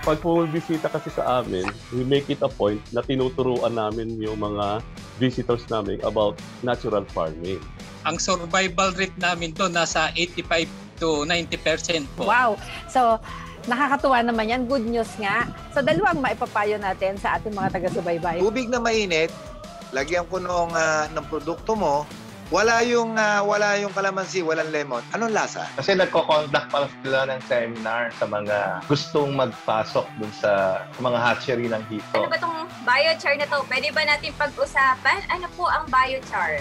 pag bumibisita kasi sa amin, we make it a point na tinuturuan namin yung mga visitors namin about natural farming. Ang survival rate namin doon nasa 85 to 90% po. Wow! So, nakakatuwa naman yan. Good news nga. So, dalawang maipapayo natin sa ating mga taga-subaybay. Tubig na mainit, lagyan ko ng produkto mo, wala yung kalamansi, walang lemon. Anong lasa? Kasi nagko-conduct pa sila ng seminar sa mga gustong magpasok dun sa mga hatchery ng hito. Ano ba itong biochar na to? Pwede ba natin pag-usapan? Ano po ang biochar?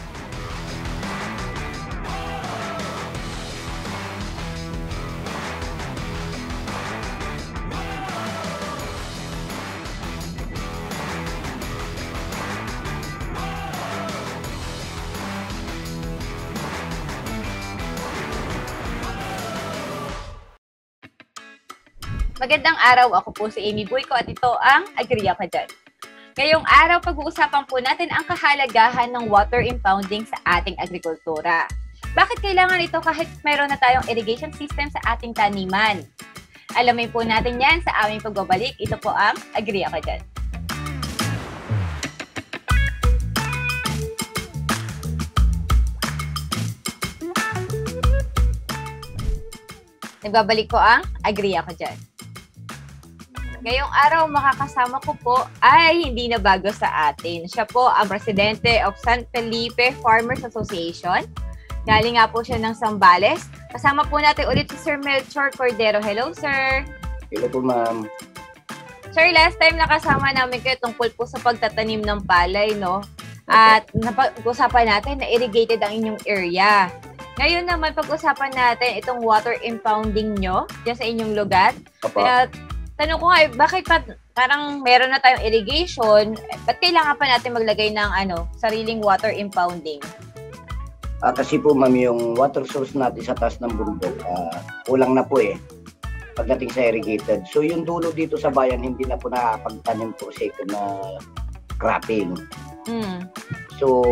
Magandang araw, ako po si Amy Boyko at ito ang Agree Ka Dyan. Ngayong araw, pag-uusapan po natin ang kahalagahan ng water impounding sa ating agrikultura. Bakit kailangan ito kahit mayroon na tayong irrigation system sa ating taniman? Alamin po natin yan sa aming pagbabalik. Ito po ang Agree Ka Dyan. Nagbabalik po ang Agree Ka Dyan. Ngayong araw, makakasama ko po ay hindi na bago sa atin. Siya po ang presidente of San Felipe Farmers Association. Galing nga po siya ng Zambales. Kasama po natin ulit si Sir Melchor Cordero. Hello, sir. Hello po, ma'am. Sir, last time nakasama namin kayo tungkol po sa pagtatanim ng palay, no? At napag-usapan natin na irrigated ang inyong area. Ngayon naman, pag-usapan natin itong water impounding nyo dyan sa inyong lugar. Kaya, tanong ko nga, bakit parang meron na tayong irrigation, ba't kailangan pa natin maglagay ng sariling water impounding? Kasi po, ma'am, yung water source natin sa taas ng bundok, kulang na po pagdating sa irrigated. So, yung dulo dito sa bayan, hindi na po nakapagtanim po second na cropping. So,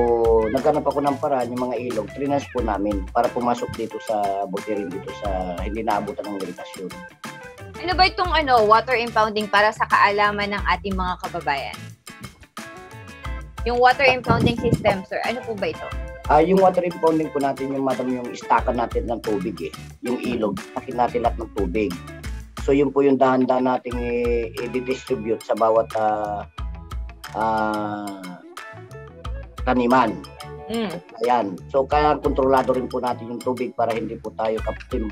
naghanap ako ng paraan, yung mga ilog, trinas po namin para pumasok dito sa bukirin, dito sa hindi naabutan ng irigasyon. Ano ba itong water impounding para sa kaalaman ng ating mga kababayan? Yung water impounding system, sir, ano po ba ito? Yung water impounding po natin, yung madam, yung istakan natin ng tubig yung ilog, takin natin lahat ng tubig. So yun po yung dahan-dahan nating i-distribute sa bawat taniman. Ayan. So kaya kontrolado rin po natin yung tubig para hindi po tayo kapitin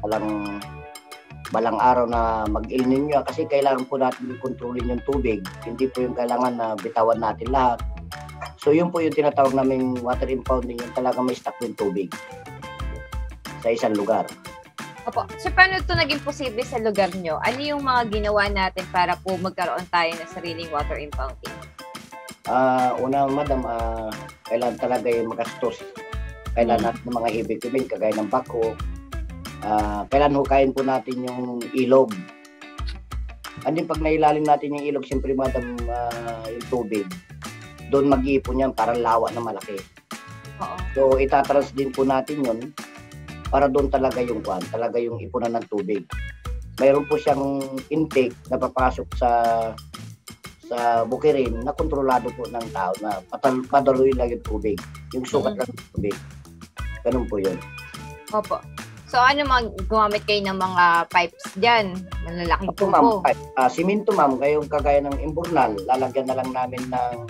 balang araw na mag-El Niño kasi kailangan po natin i-controlin yung tubig. Hindi po yung kailangan na bitawan natin lahat. So yun po yung tinatawag naming water impounding, yung talaga may stock yung tubig sa isang lugar. Opo. So paano ito naging posible sa lugar nyo? Ano yung mga ginawa natin para po magkaroon tayo ng sariling water impounding? Una, madam, kailangan talaga yung magastos. Kailangan natin ng mga heavy equipment, kagaya ng backhoe. Kailan hukayin po natin yung ilog. Andin pag nailalim natin yung ilog, siyempre madam, yung tubig, doon mag-iipon yan, parang lawa na malaki. So itatrans din po natin yun para doon talaga yung talaga yung ipunan ng tubig. Mayroon po siyang intake na papasok sa bukirin na kontrolado po ng tao na padaluin lang yung tubig. Yung sukat lang ng tubig. Ganun po yun. Opo. So, gumamit kayo ng mga pipes dyan? Malalaking tubo. Simento, ma'am, kagaya ng imburnal, lalagyan na lang namin ng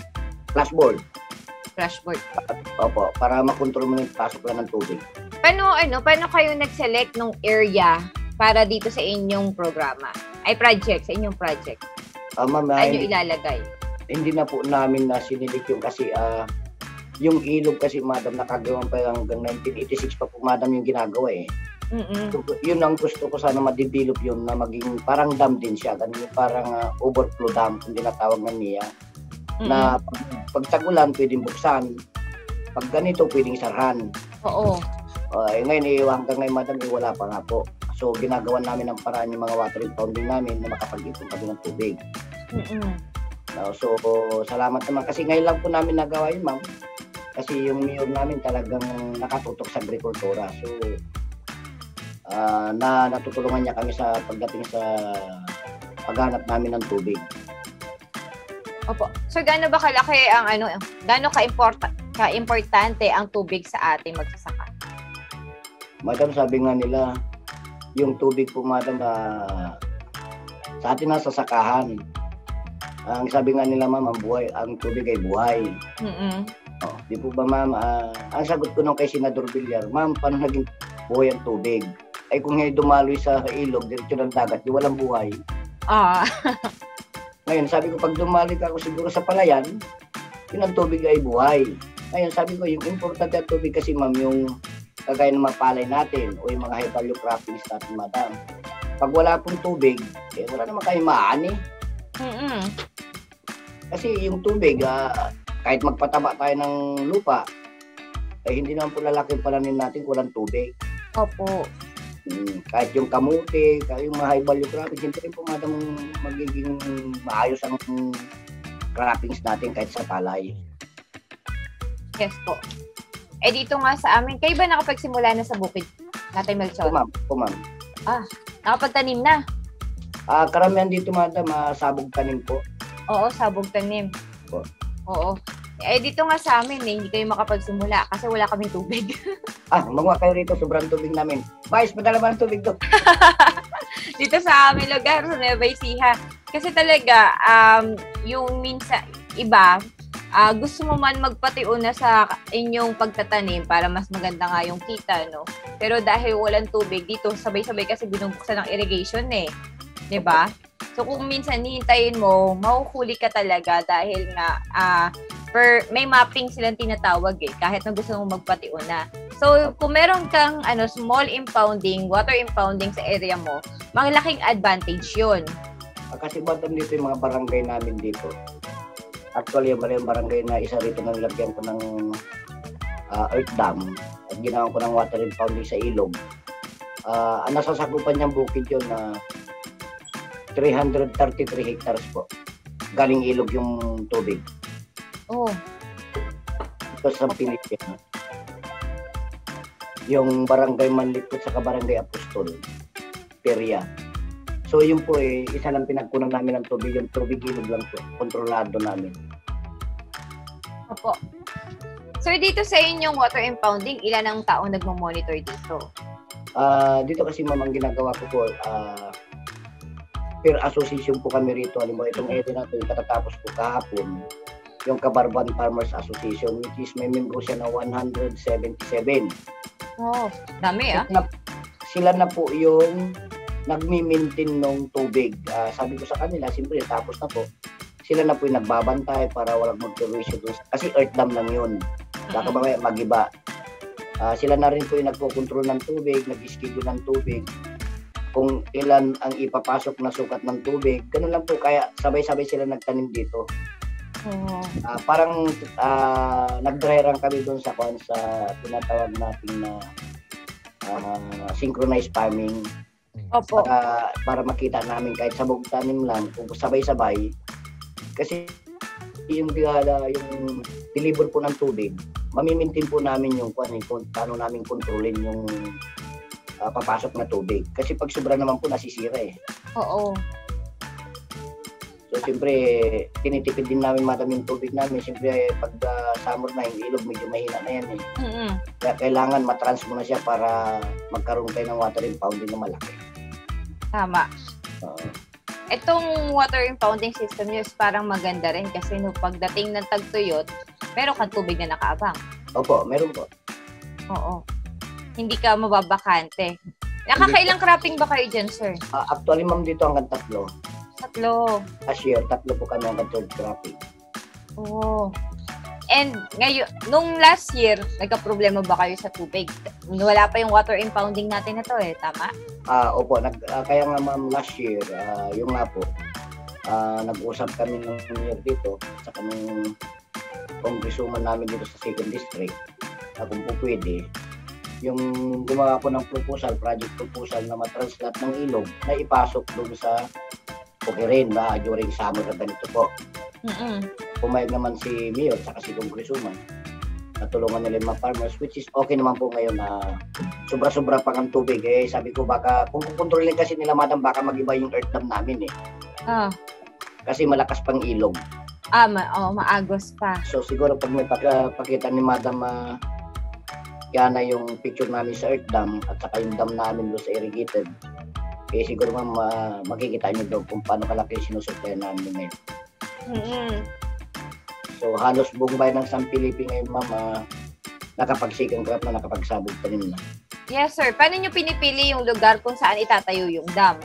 flashboard. Flashboard. Opo, para makontrol mo yung pasok lang ng tubig. Paano kayo nag-select ng area para dito sa inyong programa? Sa inyong project? Ma'am, ano ilalagay? Hindi na po namin na sinilik yung kasi yung ilog kasi, madam, nakagawa pa hanggang 1986 pa po, madam, yung ginagawa So, yun ang gusto ko sana ma-develop yun na maging parang dam din siya, ganun, parang overflow dam kung tinatawag ng niya. Na pag tagulan pwedeng buksan, pag ganito pwedeng sarhan. Oo. Ngayon hanggang ngayon, madam, wala pa nga po. So ginagawa namin ng paraan yung mga water impounding namin na makapag-ipon kami ng tubig. So salamat naman kasi ngayon lang po namin nagawa yun, ma'am. Kasi yung mayor namin talagang nakatutok sa agrikultura. So natutulungan niya kami sa pagdating sa paghanap namin ng tubig. Opo. So, gaano ba kalaki ang gaano ka-importante ang tubig sa ating magsasaka? Madam, sabi nga nila, yung tubig po, madam, sa atin nasa sakahan. Ang sabi nga nila, ma'am, ang tubig ay buhay. Oh, di po ba, ma'am? Ang sagot ko nung kay Senador Villar, ma'am, paano naging buhay ang tubig? Ay kung ngayon dumaloy sa ilog, diretso ng dagat, di walang buhay. Ngayon, sabi ko, pag dumaloy ka ako siguro sa palayan, yun ang tubig ay buhay. Ngayon, sabi ko, yung importante ang tubig kasi, ma'am, yung kagaya ng mga palay natin o yung mga high value croppings natin, madam. Pag wala pong tubig, wala naman kayo maani. Kasi yung tubig, kahit magpataba tayo ng lupa, hindi naman po lalaki yung pananim natin kung walang tubig. Opo. Kahit yung kamuti, kahit yung mga high value croppings, hindi rin po madam magiging maayos ang croppings natin kahit sa palay. Yes po. Dito nga sa amin, kayo ba nakapagsimula na sa bukid? Tatay Melchor? Po, ma'am. Nakapagtanim na? Karamihan dito, madam, sabog tanim po. Oo, sabog tanim. Po. Oo. Dito nga sa amin, hindi kayo makapagsimula kasi wala kaming tubig. Magawa kayo rito, sobrang tubig namin. Bayos, padala ba ng tubig doon? Dito sa aming lugar, sa Nueva Ecija. Kasi talaga, yung minsan, iba, gusto mo man magpatiuna sa inyong pagtatanim para mas maganda nga yung kita, no? Pero dahil walang tubig dito, sabay-sabay kasi binubuksan ng irrigation Diba? So kung minsan hihintayin mo, mahuhuli ka talaga dahil nga may mapping silang tinatawag kahit na gusto mong magpatiuna. So kung meron kang small impounding, water impounding sa area mo, malaking advantage 'yun. Kasi bottom dito yung mga barangay namin dito. Actually, yung barangay na isa rito na nilagyan ko ng earth dam at ginawa ko ng water impounding sa ilog. Ang nasasakupan niyang bukid yun na 333 hectares po. Galing ilog yung tubig. Oh. Ito sa Pilipinas. Yung barangay Manlipot sa barangay Apostol, Peria. So yun po isa lang pinagkunan namin ng tubig, yung tubig ilog lang po, kontrolado namin. Opo. So dito sa inyong water impounding, ilan ang taong nagmo-monitor dito? Dito kasi ma'am, ang ginagawa ko po, per association po kami rito. Halimbawa, itong area na ito, yung katatapos po kahapon, yung Kabarban Farmers Association, which is may membro siya na 177. Oh, dami Sila na po yung nagmi-maintain ng tubig. Sabi ko sa kanila, siyempre tapos na po, sila na po yung nagbabantay para walang mag-turisyo doon. Kasi earth dam lang yun. Baka ba mag-iba. Sila na rin po yung nagpo-control ng tubig, nag-schedule ng tubig, kung ilan ang ipapasok na sukat ng tubig. Ganun lang po, kaya sabay-sabay sila nagtanim dito. Parang nag-dry run kami doon sa tinatawag natin na synchronized farming. Opo. Para makita namin kahit sabog tanim lang, kung sabay-sabay. Kasi yung deliver po ng tubig, mamimintin po namin yung kung paano namin kontrolin yung papasok na tubig. Kasi pag sobra naman po, nasisira Oo. So, siyempre, tinitipid din namin madam yung tubig namin. Siyempre, pag summer na, yung ilog medyo mahina na yan Kaya kailangan matrans mo na siya para magkaroon tayo ng water impounding na malaki. Tama. Itong water impounding system nyo is parang maganda rin kasi pagdating ng tagtuyot, meron kang tubig na nakaabang. Opo, meron po. Oo. Hindi ka mababakante. Nakakailang cropping ba kayo dyan, sir? Actually, ma'am, dito hanggang 3. 3. Last year, 3 po kami hanggang 3rd cropping. Oh. And ngayon, nung last year, nagka-problema ba kayo sa tubig? Wala pa yung water impounding natin na to tama? Opo, kaya nga ma'am, last year, yung nga po, nag-usap kami ng mayor dito, sa kaming congresswoman namin dito sa 2nd District, kung po pwede, yung gumawa ko ng project proposal na matranslate ng ilog na ipasok doon sa Pukirin during summer na ganito po. Pumayag naman si Mayor at si Congresswoman na tulungan nila yung mga farmers, which is okay naman po ngayon na sobra-sobra pang ang tubig. Sabi ko baka, kung kukontrolin kasi nila madam, baka mag-iba yung earth dam namin Ah, kasi malakas pang ilog. maagos pa. So siguro pag may pakita ni Madam Yana yung picture namin sa Earth Dam at saka yung dam namin doon sa irrigated, eh siguro ma'am makikita niyo doon kung paano kalaki yung sinusupply namin ngayon. Mm-mm. So halos buong bayan ng San Felipe ngayon ma'am nakapagsigang crop na, nakapagsabog tanim na. Yes, sir. Paano nyo pinipili yung lugar kung saan itatayo yung dam?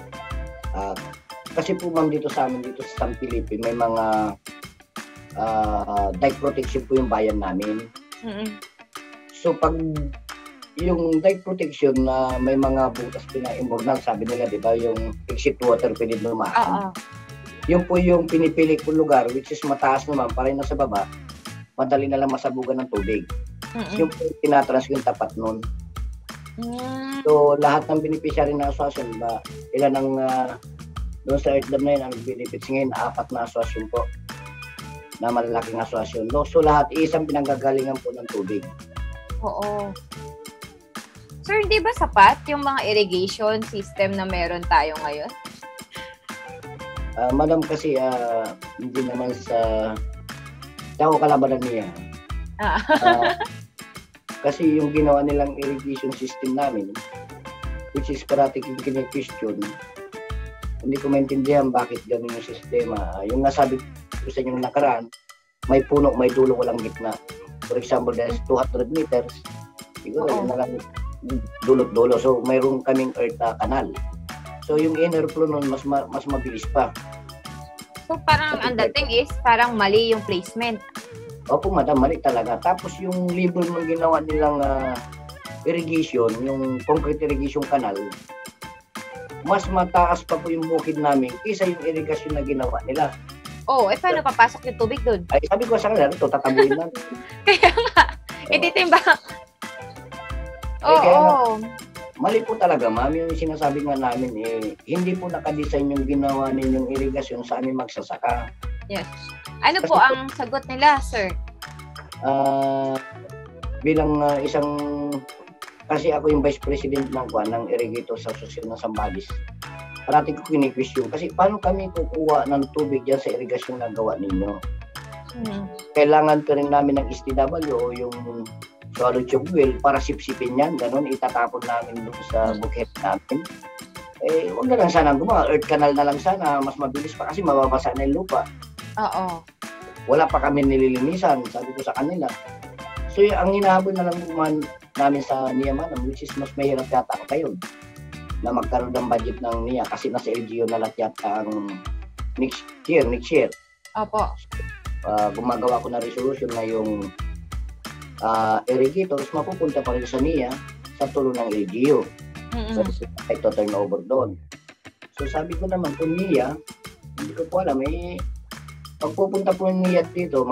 Kasi po ma'am dito sa amin, dito sa San Felipe, may mga dike protection po yung bayan namin. Mm-mm. So pag yung dike protection na may mga butas pina-imbornal, sabi nila, di ba, yung exit water pwede lumaan. Yun po yung pinipili ko lugar, which is mataas naman, parang nasa baba, madali na lang masabugan ng tubig. Mm-mm. Yung po yung tinatrans yung tapat nun. Mm. So lahat ng beneficiary na aswasyon, ilan ang doon sa Earth Dam na yun, ang benefits ngayon, 4 na aswasyon po na malalaking aswasyon. No? So lahat, isang pinanggagalingan po ng tubig. Oo. Sir, hindi ba sapat yung mga irrigation system na meron tayo ngayon? Madam, kasi hindi naman sa ako kalabanan niya. Kasi yung ginawa nilang irrigation system namin, which is parating kine-question, hindi ko maintindihan bakit ganun yung sistema. Yung nasabi ko sa inyo nakaraan, may puno, may dulo, walang gitna. For example, there's 200 meters, siguro yun na lang dulot-dulo. So, mayroon kaming earth canal. So, yung inner flow nun, mas mabilis pa. So, parang ang dating is parang mali yung placement. Opo, madam, mali talaga. Tapos, yung level ng ginawa nilang irrigation, yung concrete irrigation canal, mas mataas pa po yung bukid namin kaysa yung irrigation na ginawa nila. Paano papasok yung tubig doon? Ay, sabi ko sa kanila, ito, tatabuin natin. Kaya nga, ititimba. Kaya mali po talaga, ma'am, yung sinasabi nga namin, hindi po nakadesign yung ginawa ninyong irrigation sa aming magsasaka. Yes. Ano po ang sagot nila, sir? Bilang isang, kasi ako yung vice president ng irrigator sa Association ng Zambales, parating ko kini-question kasi paano kami kukuha ng tubig dyan sa irrigasyon na gawa ninyo? Kailangan pa rin namin ng STW o yung swallow tube well para sipsipin yan, ganun, itatapon namin doon sa bukid namin. Huwag na lang sana gumawa, earth canal na lang sana, mas mabilis pa kasi mababasa na yung lupa. Oo. Wala pa kami nililinisan, sabi ko sa kanila. So ang hinahabol na lang namin sa NIA Manam, which is mas mahirap yata kayo na magkaroon ng budget ng NIA kasi nasa LGU na lahat yata ang next year. Opo. Gumagawa ko na resolution na yung irrigators mapupunta pa rin sa NIA sa tulong ng LGU. So, ito turnover doon. So sabi ko naman kung NIA, hindi ko po alam, pagpupunta po yung NIA dito,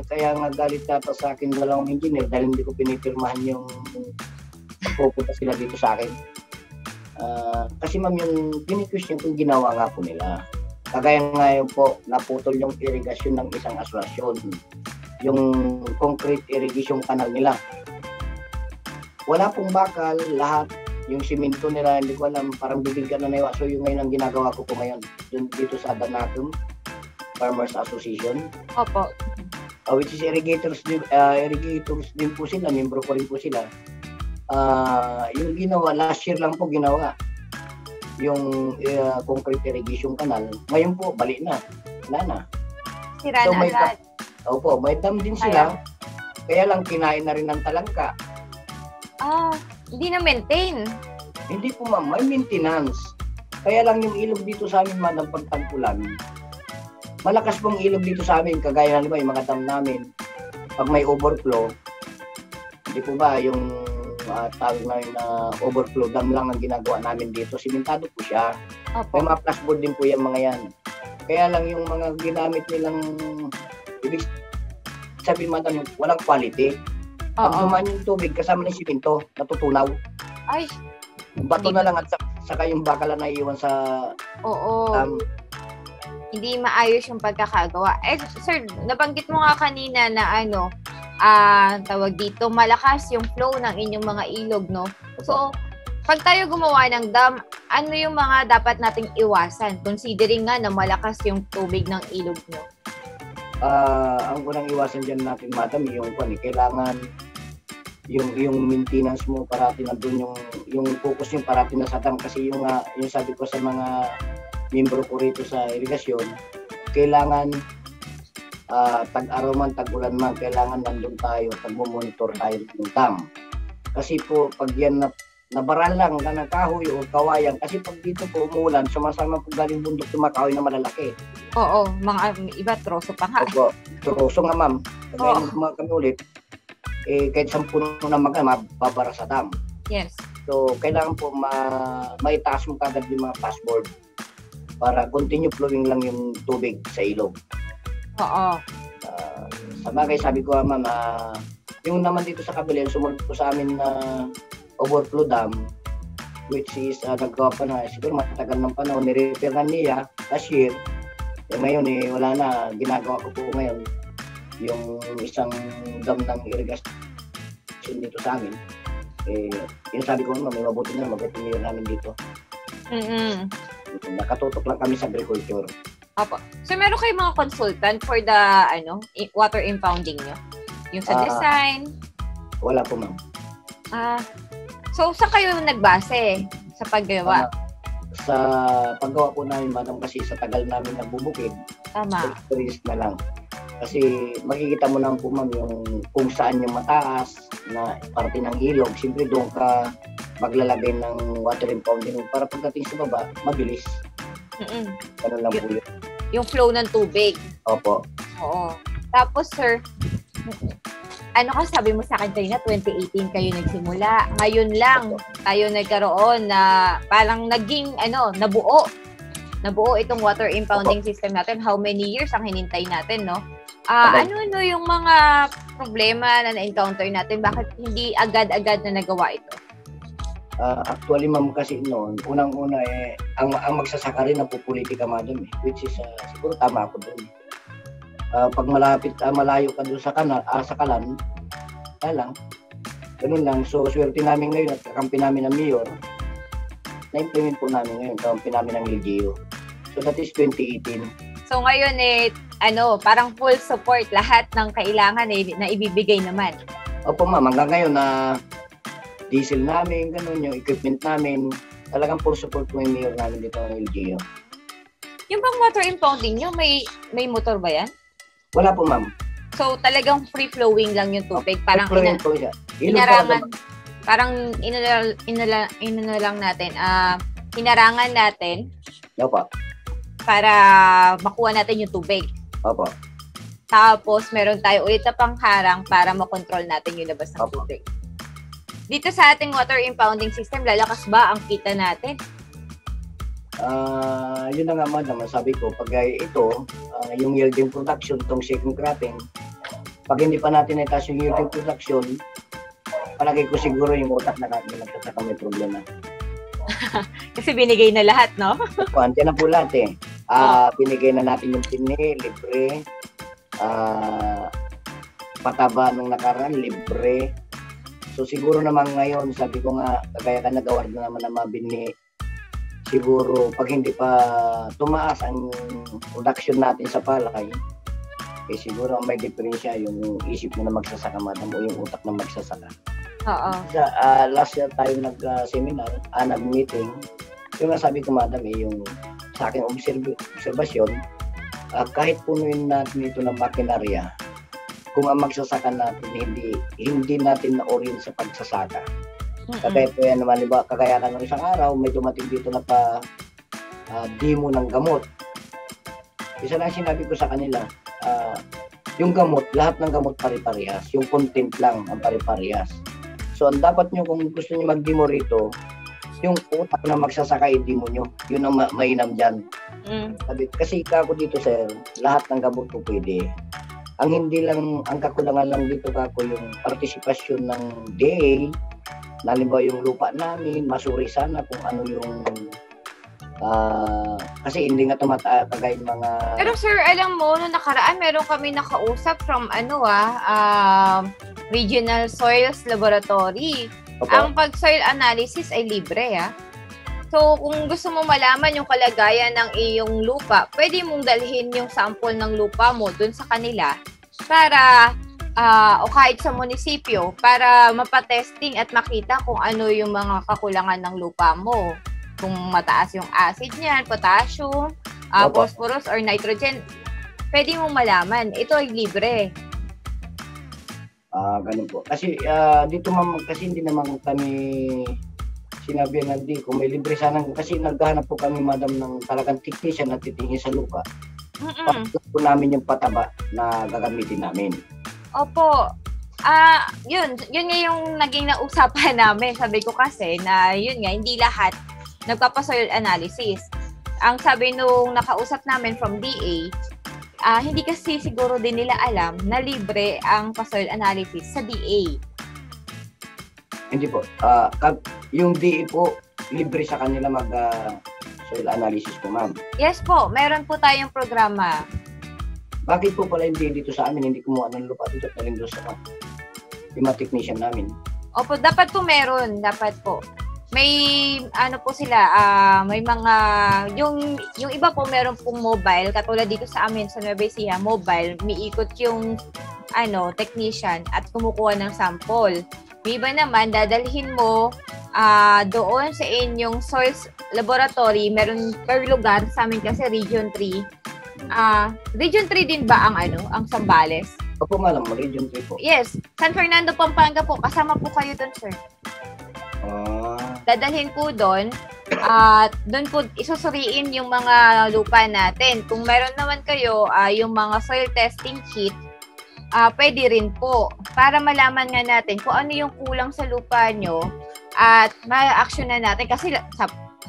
kaya nga galit yata sa akin dalawang engineer dahil hindi ko pinipirmahan yung pupunta sila dito sa akin. Kasi ma'am, yung kini-question kung ginawa nga po nila. Kagaya nga yun po, naputol yung irrigation ng isang aswasyon. Yung concrete irrigation canal nila. Wala pong bakal, lahat. Yung simento nila, hindi ko alam, parang bibig ka na naiwa. So yung ngayon ang ginagawa ko po ngayon, dito sa Danatum Farmers Association. Opo. Which is irrigators din po sila, membro ko rin po sila. Yung ginawa, last year lang po ginawa yung concrete irrigation canal. Ngayon po, balik na. Wala na. Sira na agad. Opo, may dam din sila. Kaya lang kinain na rin ng talangka. Hindi na maintain. Hindi po ma'am, may maintenance. Kaya lang yung ilog dito sa amin man, ng pagtagpulan. Malakas pong ilog dito sa amin, kagaya na ba yung mga dam namin. Pag may overflow, hindi po ba yung tawag na yung overflow dam lang ang ginagawa namin dito. Simentado po siya. Opo. May mga flashboard din po yung mga yan. Kaya lang yung mga ginamit nilang, ibig sabihin madam, walang quality. Pag dumaan yung tubig, kasama ng simento, natutunaw. Ay. Bato na lang at saka yung bakal na iiwan sa... Oo. Hindi maayos yung pagkakagawa. Sir, nabanggit mo nga kanina na tawag dito, malakas yung flow ng inyong mga ilog, no? So, Pag tayo gumawa ng dam, ano yung mga dapat nating iwasan? Considering nga na malakas yung tubig ng ilog nyo. Ang unang iwasan dyan natin, madam, kailangan yung maintenance mo parati nandun, yung focus yung parati na sa dam, kasi yung sabi ko sa mga membro ko rito sa irigasyon, kailangan tag-araw man, tag-ulan man, kailangan nandun tayo, pag-monitor tayo ng dam. Kasi po, pag yan nabaran lang na ng kahoy o kawayan, kasi pag dito po umulan, sumasama po galing bundok yung mga kahoy na malalaki. Oo, mga iba troso pa nga. Opo, troso nga, ma'am. Kaya mga kami ulit, kahit 10 na mababara sa dam. Yes. So, kailangan po maitaas mo kagad yung mga passboard para continue flowing lang yung tubig sa ilog. Oo. Sa bagay, sabi ko, ma'am, yung naman dito sa kabila, sumunod po sa amin na overflow dam, which is naggawa pa na, siguro matagal ng panahon, ni-repair na niya last year. Ngayon, wala na. Ginagawa ko po ngayon yung isang dam ng irrigation dito sa amin. Yung sabi ko, may mabuti na, mag-opinion namin dito. Nakatutok lang kami sa agriculture. Opo. So, meron kayong mga consultant for the water impounding nyo? Yung sa design? Wala po, ma'am. So, saan kayo nagbase sa paggawa? Sa paggawa po namin, madam, kasi sa tagal namin nagbubukid, Tama. experience na lang. Kasi makikita mo lang po, ma'am, yung kung saan yung mataas na parte ng ilog. Siyempre doon ka maglalagay ng water impounding para pagdating sa baba, mabilis. Ganun lang po yun. Yung flow ng tubig. Opo. Oo. Tapos, sir, ano ka sabi mo sa akin kanina, 2018 kayo nagsimula. Ngayon lang tayo nagkaroon na parang naging, nabuo. Nabuo itong water impounding system natin. How many years ang hinintay natin, no? Ano yung mga problema na na-encounter natin? Bakit hindi agad-agad na nagawa ito? Actually, ma'am, kasi noon, unang-una ang magsasaka rin na po politika, madam, which is siguro tama ako doon. Pag malayo ka doon sa kalan, lang, ganun lang. So, swerte namin ngayon at kakampi namin ng mayor, na-implement po namin ngayon, kakampi namin ng LGU. So, that is 2018. So, ngayon parang full support lahat ng kailangan na ibibigay naman. Opo, ma'am, hanggang ngayon na diesel namin, ganun, yung equipment namin, talagang full support po yung mayor namin dito ng LGU. Yung bang water impounding nyo, may motor ba yan? Wala po, ma'am. So, talagang free-flowing lang yung tubig. Parang inarangan, parang lang natin, hinarangan natin. Opo. Para makuha natin yung tubig. Opo. Tapos, meron tayo ulit na pangharang para makontrol natin yung labas ng tubig. Dito sa ating water impounding system, lalakas ba ang kita natin? Yun na nga, madam, sabi ko, pag ito, yung yielding production, itong second cropping, pag hindi pa natin itaas yung yielding production, palagay ko siguro yung utak na natin nagsasaka may problema. Kasi binigay na lahat, no? Andiyan na po lahat binigay na natin yung pini, libre, pataba nung nakaraan, libre. So siguro naman ngayon, sabi ko nga, kagaya ka nag-award na naman na mabini, siguro pag hindi pa tumaas ang production natin sa palay, siguro may diferensya yung isip mo na magsasaka, madam, o yung utak na magsasaka. Oo. Last year tayo nag-seminar, nag-meeting, yung nasabi ko, madam, yung sa aking obserbasyon, kahit punuin natin ito ng makinarya, kung ang magsasaka natin, hindi natin na-orient sa pagsasaka. Kagaya po yan naman, diba, kagaya ka ng isang araw, may dumating dito na demo ng gamot. Isa lang sinabi ko sa kanila, yung gamot, lahat ng gamot pare-parehas, yung content lang ang pare-parehas. So, ang dapat nyo, kung gusto nyo mag-demo rito, yung utak na magsasaka, i-demo nyo. Yun ang mainam dyan. Kasi ako dito, sir, lahat ng gamot po pwede. Ang hindi lang, ang kakulangan lang dito kako yung partisipasyon ng DA, halimbawa yung lupa namin, masuri sana kung ano yung Kasi hindi nga kagaya ng mga... Pero sir, alam mo, noong nakaraan, meron kami nakausap from Regional Soils Laboratory. Opo. Ang pag-soil analysis ay libre, ha? So, kung gusto mo malaman yung kalagayan ng iyong lupa, pwede mong dalhin yung sample ng lupa mo dun sa kanila para, o kahit sa munisipyo, para mapatesting at makita kung ano yung mga kakulangan ng lupa mo. Kung mataas yung acid niyan, potassium, Opo. phosphorus, or nitrogen, pwede mong malaman. Ito ay libre. Ganun po. Kasi dito ma'am, kasi hindi naman kami sinabi na di kung may libre sana. Kasi naghahanap po kami madam ng talagang technician na titingin sa lupa. Para po namin yung pataba na gagamitin namin. Opo. Yun nga yung naging nausapan namin. Sabi ko kasi na yun nga, hindi lahat nagpapasoil analysis. Ang sabi nung nakausap namin from DA, hindi kasi siguro din nila alam na libre ang soil analysis sa DA. Hindi po. Yung DE po, libre sa kanila soil analysis po ma'am. Yes po, meron po tayong programa. Bakit po pala hindi dito sa amin, hindi kumuha ng lupa dito at naling doon sa yung mga technician namin? Opo, dapat po meron. Dapat po. May po sila, may mga yung iba po meron pong mobile, katulad dito sa amin sa Nueva Ecija, mobile, umiikot yung technician at kumukuha ng sample. May iba naman dadalhin mo doon sa inyong soils laboratory, meron per lugar sa amin kasi Region 3. Region 3 din ba ang Zambales? Opo ma'am, Region 3 po. Yes, San Fernando, Pampanga po, kasama po kayo doon, sir. Dadalhin po doon at doon po isusuriin yung mga lupa natin. Kung meron naman kayo yung mga soil testing kit, pwede rin po para malaman nga natin kung ano yung kulang sa lupa nyo at ma-action na natin kasi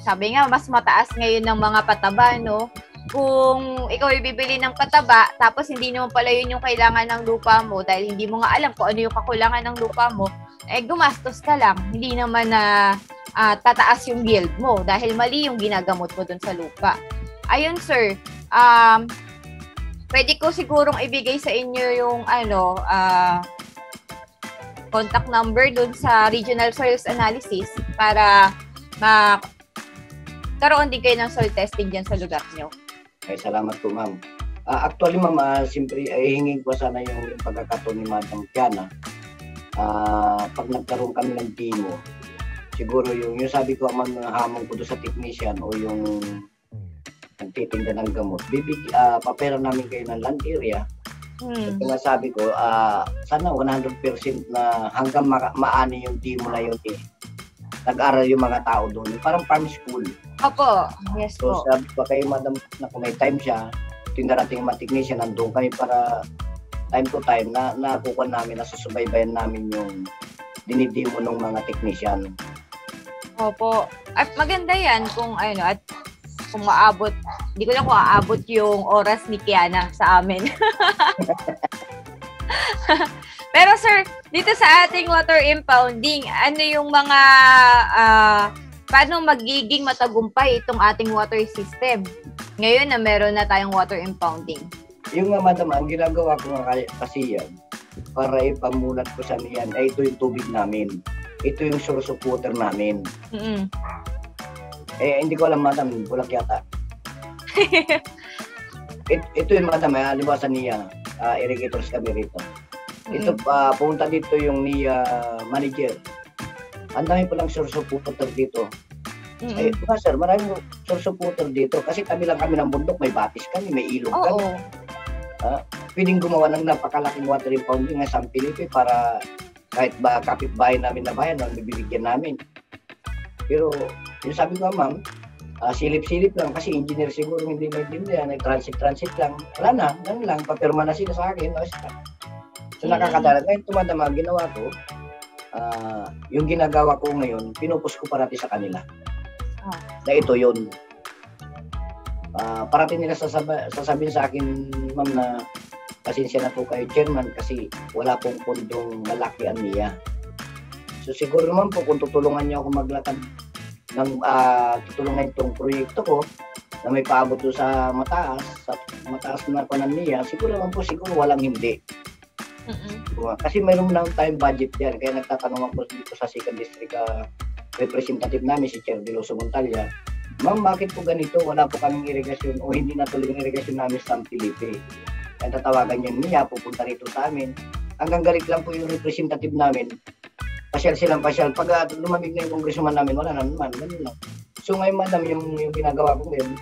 sabi nga mas mataas ngayon ng mga pataba, no? Kung ikaw ay bibili ng pataba tapos hindi naman pala yun yung kailangan ng lupa mo dahil hindi mo nga alam kung ano yung kakulangan ng lupa mo, gumastos ka lang. Hindi naman na tataas yung yield mo dahil mali yung ginagamot mo dun sa lupa. Ayun, sir. Pwede ko sigurong ibigay sa inyo yung contact number dun sa Regional Soils Analysis para karoon din kayo ng soil testing dyan sa lugar nyo. Ay, salamat po ma'am. Actually ma'am, siyempre hingin ko sana yung pagkakataon ni Madam Kiana. Pag nagkaroon kami ng demo, siguro yung sabi ko man hamon ko doon sa technician o yung nagtitinda ng gamot, papera namin kayo ng land area. Kaya sabi ko, sana 100% na hanggang maani yung demo na yun nag-aral yung mga tao doon. Parang farm school. Opo, yes po. So sabi ko kay Madam na kung may time siya, darating yung mga technician, nandun kami para time to time na nakukuha namin, nasusubaybayan namin yung dinidemo ng mga technician. Opo. At maganda yan kung at kung maabot, hindi ko lang kung aabot yung oras ni Kiana sa amin. Pero sir, dito sa ating water impounding, ano yung mga paano magiging matagumpay itong ating water system ngayon na meron na tayong water impounding? Yung nga madam, ang ginagawa ko nga kasi yan, para ipamulat ko sa niyan, ay ito yung tubig namin. Ito yung source of water namin. Hindi ko alam madam, bulak yata. Ito yung madam, libasan niya, irrigators kami rito. Ito, pumunta dito yung niya manager. Ang dami palang source of water dito. Ay, sir, maraming source of water dito. Kasi kami lang kami ng bundok, may batis kami, may ilog kami. Pwedeng gumawa ng napakalaking water impounding ng San Felipe para kahit ba kapitbahay namin na bayan, bibigyan namin. Pero, yung sabi ko, ma'am, silip-silip lang kasi engineer siguro hindi maintindihan, nag-transit lang. Wala na, papirma na sila sa akin. So, nakakadala. Ngayon, tumadama, ginawa ko, yung ginagawa ko ngayon, pinupus ko parati sa kanila. Na ito yun. Parati nila sasabihin sa akin, ma'am, na pasensya na po kayo, chairman, kasi wala pong pundong malaki ang niya. So siguro naman po, kung tutulungan niyo ako maglatag ng tutulungan itong proyekto ko na may paabot to sa mataas na panan niya, siguro naman po walang hindi. Kasi mayroon lang tayong budget yan. Kaya nagtatanong ako dito sa 2nd District representative namin, si Chair Deloso Montalya, ma'am, bakit po ganito? Wala po kaming irigasyon o hindi natuloy ang irigasyon namin sa San Felipe. Kaya tatawagan yun niya, pupunta rito sa amin. Hanggang galit lang po yung representative namin. Pasyal silang pasyal. Pag lumamig na yung congressman namin, wala na naman. Ganun lang. So ngayon, madam, yung ginagawa ko ngayon,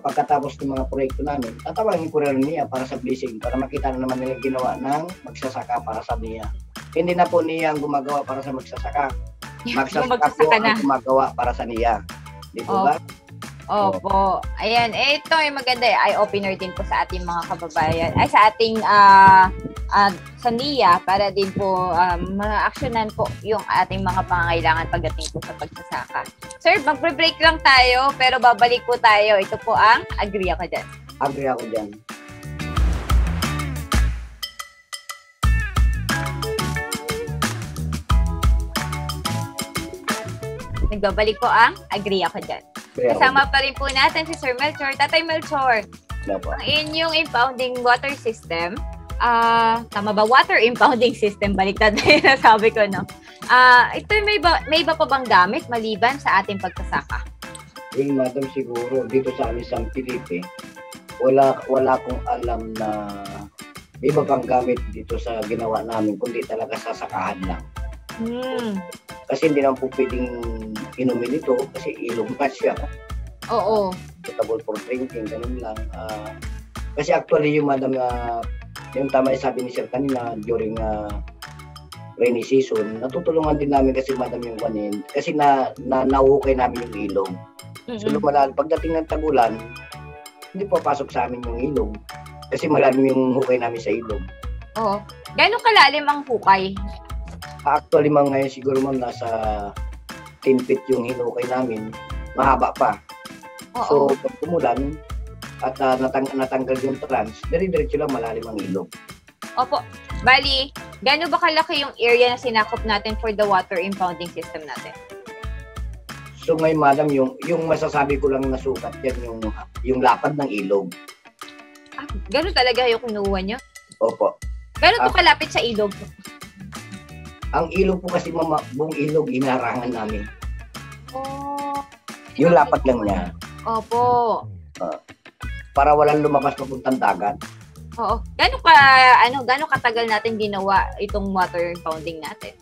pagkatapos ng mga proyekto namin, tatawagin ko rin niya para sa blessing, para makita na naman nila ginawa ng magsasaka para sa niya. Hindi na po niya ang gumagawa para sa magsasaka. Magsasaka po ang gumagawa para sa niya. Di po ba? Opo. Ayan. Ito ay maganda. Eye-opener din po sa ating mga kababayan. Ay, sa ating sa NIA para din po ma-actionan po yung ating mga pangangailangan pagdating po sa pagsasaka. Sir, magbre-break lang tayo pero babalik po tayo. Ito po ang Agree Ako Dyan. Agree ako dyan. Nagbabalik po ang Agree Ako Dyan. Kasama pa rin po natin si Sir Melchor. Tatay Melchor, ang inyong impounding water system, tama ba? Water impounding system, baliktad na yun sabi ko, no? Ito may iba pa bang gamit maliban sa ating pagsasaka? Madam, siguro dito sa amin San Felipe, wala akong alam na iba pang gamit dito sa ginawa namin, kundi talaga sasakahan lang. Kasi hindi naman po pwedeng inumin ito kasi ilog pa siya. Oo. Suitable for drinking, ganun lang. Kasi actually yung madam, yung tama sabi ni Sir kanina during rainy season, natutulungan din namin kasi madam yung kanin. Kasi nauhukay namin yung ilog. So pagdating ng tagulan, hindi papasok sa amin yung ilog. Kasi malalim yung hukay namin sa ilog. Oo. Gano'ng kalalim ang hukay? Actually, ngayon siguro nasa 10 feet yung hinukay namin. Mahaba pa. Oo. So, pag umulan at natanggal yung trans, dire-diretso lang malalim ang ilog. Opo. Bali, gano'n ba kalaki yung area na sinakop natin for the water impounding system natin? So, ngayon, madam, yung masasabi ko lang nasukat yan, yung lapad ng ilog. Gano'n talaga yung kinuha nyo? Opo. Gano'n po kalapit sa ilog? Ang ilog po kasi, buong ilog, inarangan namin. Oh. Yung lapad lang niya. Opo. Para walang lumabas papuntang dagat. Oo. Gano'ng katagal natin ginawa itong water impounding natin?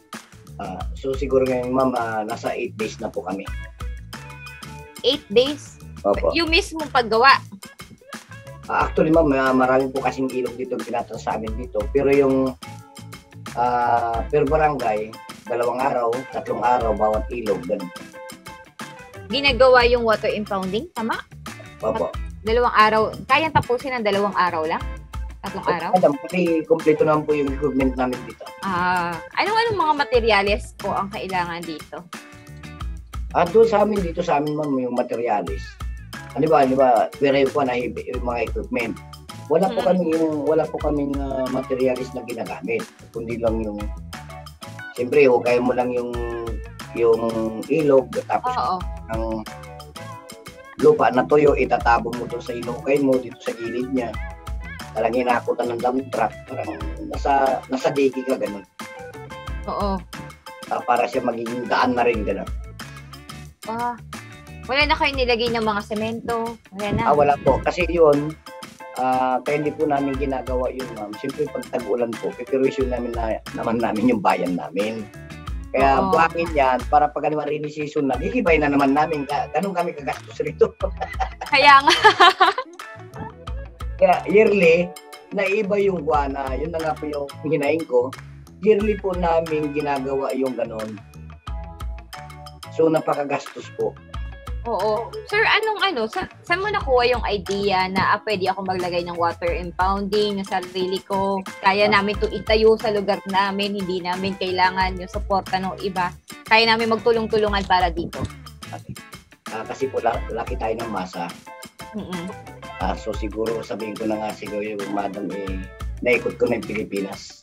So siguro ngayon, ma'am, nasa 8 days na po kami. 8 days? Opo. Yung mismo paggawa? Actually, ma'am, marami po kasing ilog dito pinatras sa amin dito. Pero yung per barangay, 2 araw, 3 araw, bawat ilog, ganun. Ginagawa yung water impounding? Tama? Opo. 2 araw. Kayang tapusin ng 2 araw lang? 3 araw? Madam, kasi kompleto naman po yung equipment namin dito. Anong mga materyales po ang kailangan dito? Doon sa amin, dito sa amin, ma'am, yung materialis. Di ba, pero yung po na yung mga equipment. Wala po kaming materialis na ginagamit. Kundi lang yung, siyempre, hukay mo lang yung ilog, tapos ang lupa na tuyo, itatabong mo doon sa inukay mo, dito sa gilid niya. Talagang inakutan ng dump truck, parang nasa diki ka, gano'n. Oo. Para siya magiging daan na rin, gano'n. Wala na kayo nilagay ng mga semento? Wala na? Wala po. Kasi yun, kaya hindi po namin ginagawa yun, ma'am. Siyempre, pag tag-ulan po, preparation namin yung bayan namin. Kaya buhangin yan, para pag rainy season na, hihibay na naman namin. Ganun kami kagastos rito. Kaya nga. Kaya yearly, naiba yung guwana. Yun na nga po yung hinaing ko. Yearly po namin ginagawa yung ganon. So, napakagastos po. Oo. Sir, saan mo nakuha yung idea na pwede ako maglagay ng water impounding na sarili ko? Kaya namin ito itayo sa lugar namin, hindi namin kailangan yung suporta ng iba. Kaya namin magtulong-tulungan para dito. Kasi po, laki tayo ng masa. So, siguro, sabihin ko na nga siguro yung madam, naikot ko na yung Pilipinas.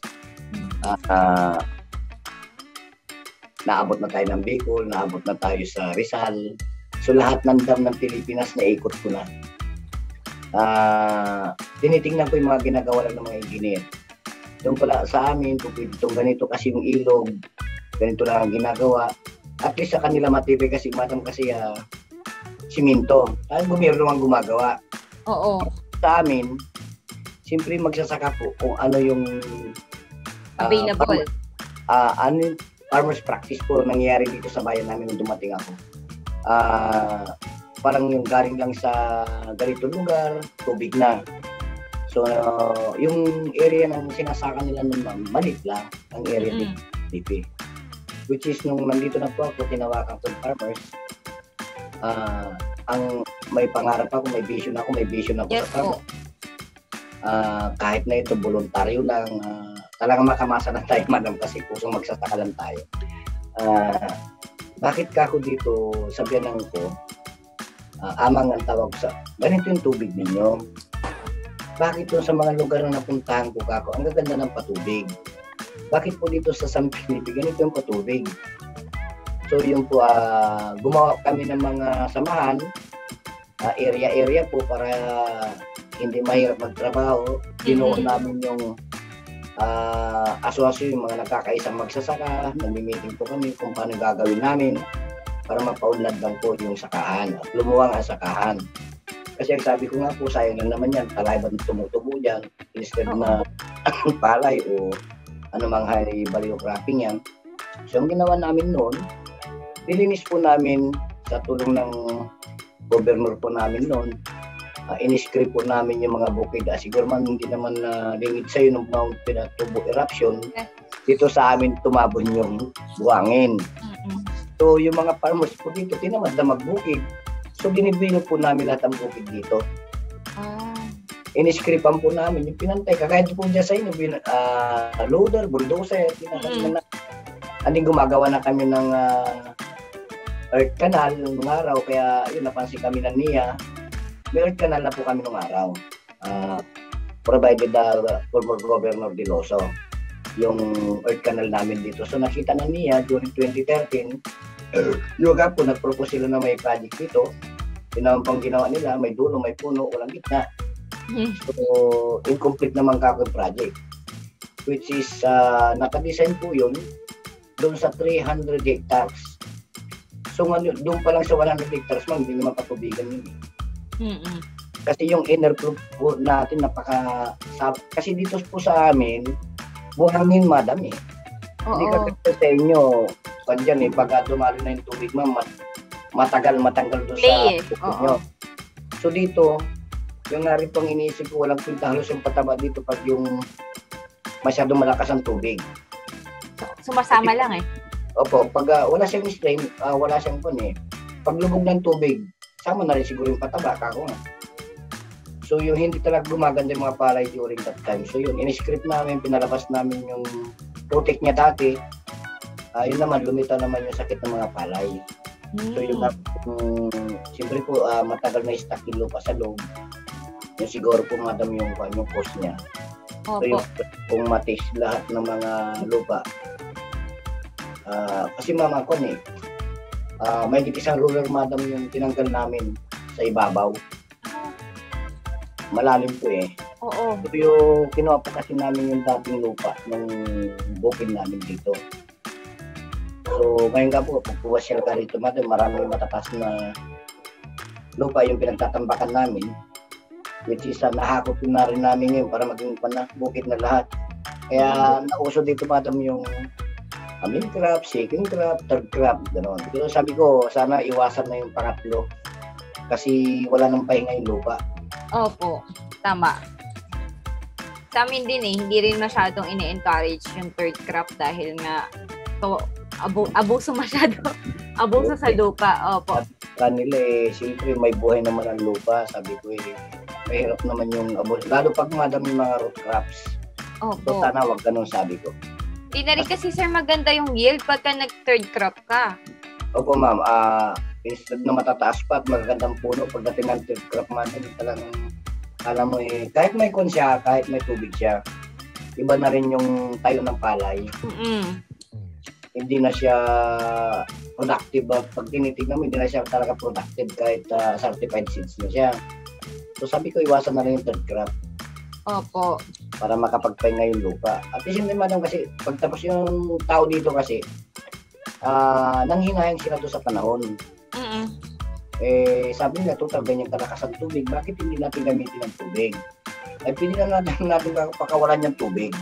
naabot na tayo ng Bicol, naabot na tayo sa Rizal. So lahat ng dam ng Pilipinas naikot ko na. Tinitingnan ko yung mga ginagawa lang ng mga engineer. Doon pala sa amin, kung pwede itong ganito kasi yung ilog, ganito lang ang ginagawa. At least sa kanila matibay kasi, madam, kasi siminto. Ang gobyerno ang gumagawa. Oo. Sa amin, siyempre magsasaka po kung ano yung Available. ano yung farmers practice po nangyayari dito sa bayan namin nung dumating ako. Parang yung galing lang sa ganitong lugar, tubig na. So, yung area ng sinasaka nila nun, maliit lang ang area dito, DP. Which is, nung nandito na po ako, tinawakan ko yung farmers. Ang may pangarap ako, may vision ako Yes sa po. kahit na ito, voluntaryo lang. Talagang makamasa na tayo, madam, kasi pusong magsasaka lang tayo. Bakit ka ako dito, sabihan ko, amang ang tawag sa, ganito yung tubig ninyo. Bakit doon sa mga lugar na napuntahan ko kako, ang gaganda ng patubig. Bakit po dito sa San Felipe, ganito yung patubig. So yun po, gumawa kami ng mga samahan, area-area po para hindi mahirap magtrabaho. Binuo namin yung aswasyo, yung mga nagkakaisang magsasaka, nag-meeting po kami kung paano gagawin namin para mapaunlad lang po yung sakahan at lumuwang ang sakahan. Kasi ang sabi ko nga po, sayang lang naman yan, talay ba tumutubo dyan, instead na palay o anumang high value cropping yan. So ang ginawa namin noon, nilinis po namin sa tulong ng governor po namin noon, in-script po namin yung mga bukid. Siguro man hindi naman lingid sa'yo nung Mount Pinatubo eruption, dito sa amin tumabon yung buhangin. So yung mga farmers po dito, tinamad na magbukid. So binibino po namin lahat ang bukid dito. In-scriptan po namin yung pinantay. Kagaya po dyan sa inyo, loader, bulldozer, anding gumagawa na kami ng earth canal nung araw, kaya yun, napansin kami ng NIA. May earth canal na po kami nung araw. Provided the former Governor Diloso yung earth canal namin dito. So nakita ng NIA during 2013, yung po nag-propose sila na may project dito. Pang ginawa nila, may dulo, may puno, walang gitna. So incomplete naman kako yung project. Which is, nakadesign po yun doon sa 300 hectares. So doon pa lang sa 100 hectares man, hindi naman patubigan yun. Kasi yung inner group po natin kasi dito po sa amin buhangin, madam eh. Hindi ka sa inyo kanyan pag dumalo na yung tubig matanggal doon sa inyo. So dito yung nga rin pang iniisip ko, walang pinta halos yung pataba dito pag yung masyadong malakas ang tubig. Sumasama lang eh. Opo, pag wala siyang stream, wala siyang pag lubog ng tubig, sama na rin siguro yung pataba, kako nga. So yung hindi talaga gumaganda yung mga palay during that time. So yun, in-script namin, pinalabas namin yung protect niya dati. Yun naman, lumitaw naman yung sakit ng mga palay. So yun, siyempre po, matagal na stock yung lupa sa loob. Yung siguro po, madam, yung cost niya. So yung kung matis lahat ng mga lupa. Kasi mama ko may isang ruler, madam, yung tinanggal namin sa ibabaw. Malalim po eh. Oo. So yung kinuha po kasi namin yung dating lupa ng bukid namin dito. So ngayon nga po, pag puwasyal ka rito, madam, maraming matatas na lupa yung pinagtatambakan namin. Which is nahakot na rin namin ngayon para maging bukid na lahat. Kaya nauso dito, madam, yung main crop, second crop, third crop, gano'n. Pero sabi ko, sana iwasan na yung pangatlo kasi wala nang pahinga yung lupa. Opo, tama. Sa amin din hindi rin masyadong ini-encourage yung third crop dahil nga abuso masyado. Abuso sa lupa, opo. Kanila siyempre may buhay naman ang lupa, sabi ko mahirap naman yung abuso. Lalo pag madami mga root crops. Opo. So sana wag ganun, sabi ko. Di na rin kasi, sir, maganda yung yield pagka nag-third crop ka. Opo, ma'am. Instead na matataas pa at magagandang puno, pagdating ng third crop, madam, talagang, alam mo kahit may kon siya, kahit may tubig siya, iba na rin yung tayo ng palay. hindi na siya productive. Pag tinitignan mo, hindi na siya talaga productive kahit certified seeds na siya. So sabi ko, iwasan na lang yung third crop Opo. para makapagpahinga yung lupa. At the same time, madam, kasi pagtapos yung tao dito kasi, nanghinayang sila doon sa panahon. Mm-mm. Sabi nila, total ganyan kalakas ang tubig, bakit hindi natin gamitin ang tubig? Ay pwede na natin pakawalan yung tubig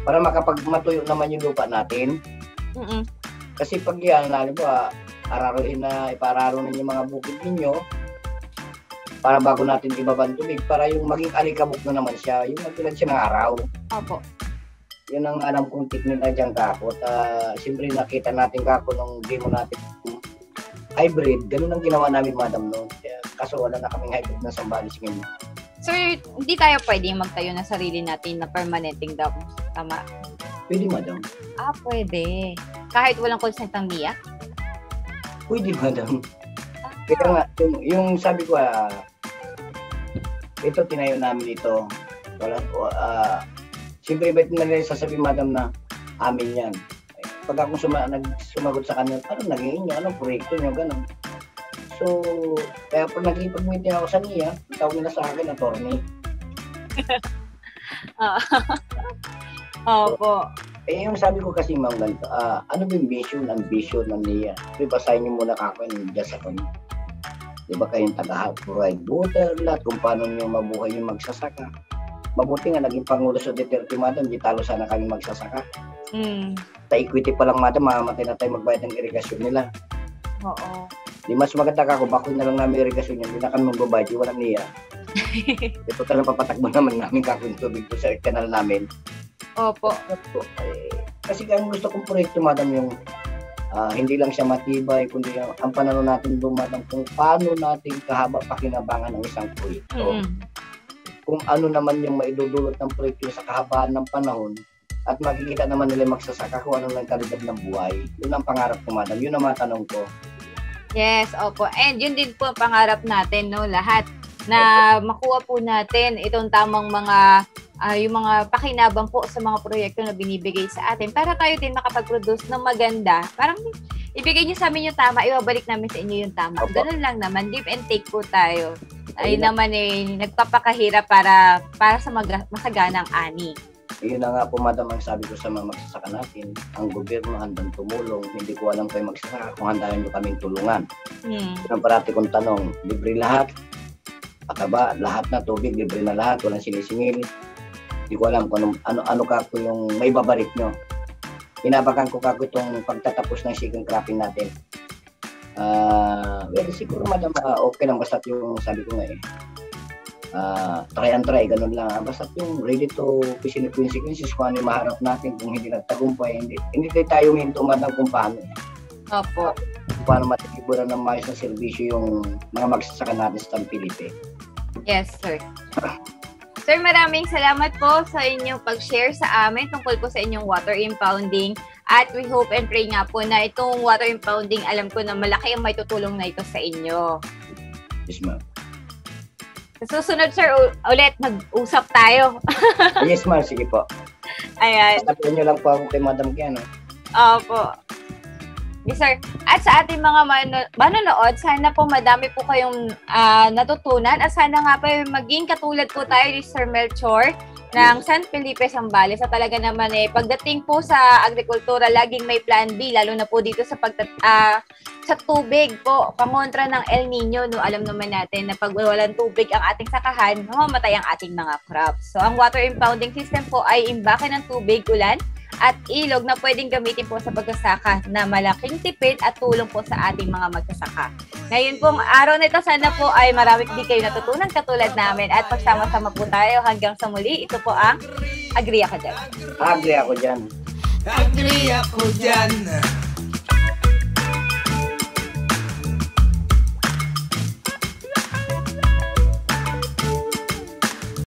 para makapagmatuyo naman yung lupa natin. Mm-mm. Kasi pag yan, halimbawa, ipararo ninyo yung mga bukid ninyo para bago natin ibaba ang tubig, para yung maging alikabok na naman siya, yung matulad siya ng araw. Opo. Yun ang alam kong technique na dyan, kako. At siyempre nakita natin, kako, nung demo natin hybrid, ganun ang ginawa namin, madam, noon. Kaso wala na kaming hybrid na Sambales ngayon. Sir, hindi tayo pwedeng magtayo ng sarili natin na permanenteng dam. Tama? Pwede, madam. Pwede. Kahit walang konsentang NIA? Pwede, madam. Kaya nga, yung sabi ko, ito, tinayo namin ito. Wala po, siyempre, ba't nila sasabihin, madam, na amin yan. Pag ako sumagot sa kanya, parang naging inyo, anong proyekto nyo, gano'n. So, kaya pag nagkipag-meeting ako sa niya, tawag nila sa akin, attorney. Opo. Yung sabi ko kasi, ma'am, ganito, ano ba yung mission and vision ng niya? Basahin niyo muna kako yung just ako. Diba kayong taga-provide water, lahat kung paano nyo mabuhay yung magsasaka. Mabuti nga, naging Pangulo sa Duterte, madam, di talo sana kami magsasaka. Sa equity pa lang, madam, mamamatay na tayo magbayad ng irigasyon nila. Oo. Di mas maganda ka kung bakoy na lang namin irigasyon yan, hindi na kami magbabayad, yung walang niya. Ito talagang papatakbo naman namin kako yung tubig sa kanal namin. Opo. Kasi ang gusto kong proyekto, madam, yung hindi lang siya matibay, kundi ang pananaw natin doon, madam, kung paano natin kahaba pakinabangan ng isang proyekto. Kung ano naman yung maidudulot ng proyekto sa kahabaan ng panahon, at makikita naman nila magsasaka kung ano lang kalidad ng buhay. Yun ang pangarap ko, madam. Yun ang matanong ko. Yes, opo. And yun din po ang pangarap natin, no, lahat. Na makuha po natin itong tamang mga yung mga pakinabang po sa mga proyekto na binibigay sa atin para tayo din makapag-produce ng maganda. Parang ibigay niyo sa amin yung tama, ibabalik namin sa inyo yung tama. Ganun lang naman, give and take po tayo. Ay naman nagpapakahirap para sa masaganang ani. Yun na nga po, madam, ang sabi ko sa mga magsasaka natin, ang gobyerno handang tumulong, hindi ko alam kayo magsasaka kung handaan nyo kaming tulungan. Yun ang parati kong tanong, libre lahat? Akaba, lahat na tubig, libre na lahat, walang sinisingil. Hindi ko alam kung ano kako yung may babarik nyo. Inabakan ko kako itong pagtatapos ng second cropping natin. Well, siguro, madam, okay lang, basta yung sabi ko nga try and try, ganun lang. Basta yung ready to face the consequences kung ano yung maharap natin kung hindi nagtagumpay. Hindi tayo minto, madam, kung paano. Opo. Paano matitiburan ng maayos na serbisyo yung mga magsasaka natin sa Pilipinas. Yes, sir. Sir, maraming salamat po sa inyong pag-share sa amin tungkol po sa inyong water impounding. At we hope and pray nga po na itong water impounding, alam ko na malaki ang may tutulong na ito sa inyo. Yes, ma'am. Sa susunod, sir, ulit mag-usap tayo. Yes, ma'am. Sige po. Ayan. Sabihin nyo lang po ako kay Madam Kiano. Opo. Yes, sir. At sa ating mga manonood, sana po madami po kayong natutunan at sana nga po maging katulad po tayo ni Sir Melchor ng San Felipe, Zambales. At talaga naman pagdating po sa agrikultura, laging may plan B, lalo na po dito sa sa tubig po, pangontra ng El Nino, no, alam naman natin na pag walang tubig ang ating sakahan, mamamatay ang ating mga crops. So, ang water impounding system po ay imbake ng tubig, ulan, at ilog na pwedeng gamitin po sa pagsasaka na malaking tipid at tulong po sa ating mga magsasaka. Ngayon pong araw na ito, sana po ay marami din kayo natutunan katulad namin at pagsama-sama po tayo hanggang sa muli. Ito po ang Agree Ako Dyan. Agree ako dyan. Agree ako dyan.